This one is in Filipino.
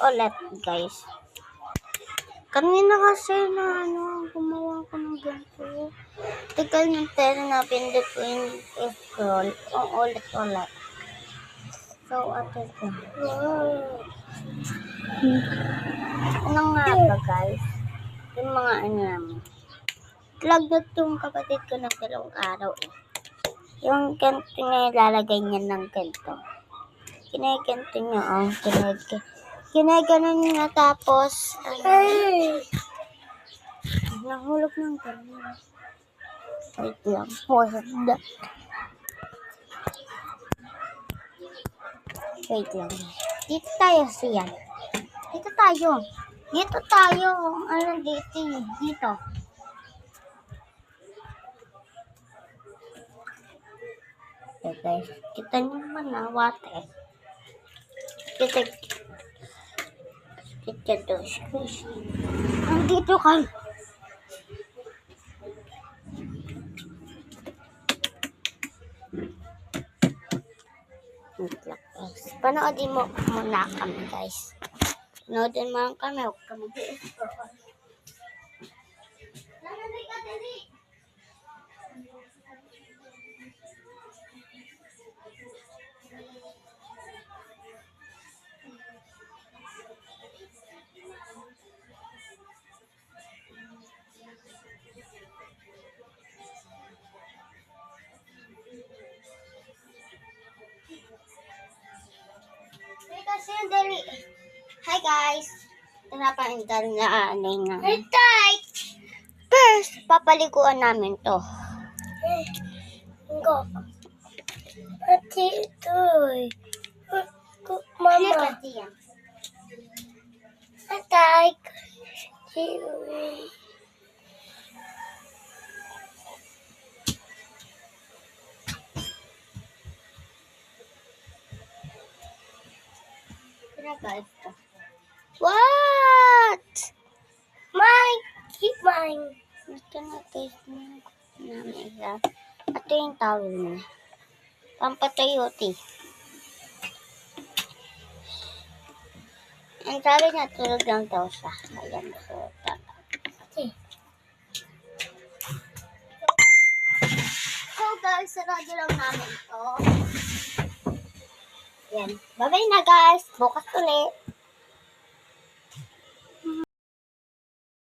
ulit, guys. Kanina kasi na gumawa ko ng ganito. Tagal ng pera na pindot ko yung scroll. Ulit. So, ito ko. Ano nga ba, guys? Yung mga namin. Lagnat yung kapatid ko ng 2 araw eh. Yung ganito niya ilalagay niya ng ganito. Kinaganto niya, kinaganon niya tapos, nahulog ng ganyan. Wait lang. Wait lang. Dito tayo siya. Dito tayo. Dito. Okay guys, kita nyo naman na water. Kita to. Nandito ka. Panoodin mo muna kami guys. Panoodin mo kami. Huwag ka mag-i-scroll. Hi guys! Tinapahintal na nga. First, papaliguan namin to. Go. Ati ito. Mama. Atay. What? Mine. Keep mine. Ito na taste namin isa. Ito yung tawag niya. Pampatayoti. Ang sabi niya, tulog lang daw siya. Ayan, So guys, sarado lang namin ito. Yan. Bye-bye na guys. Bukas ulit.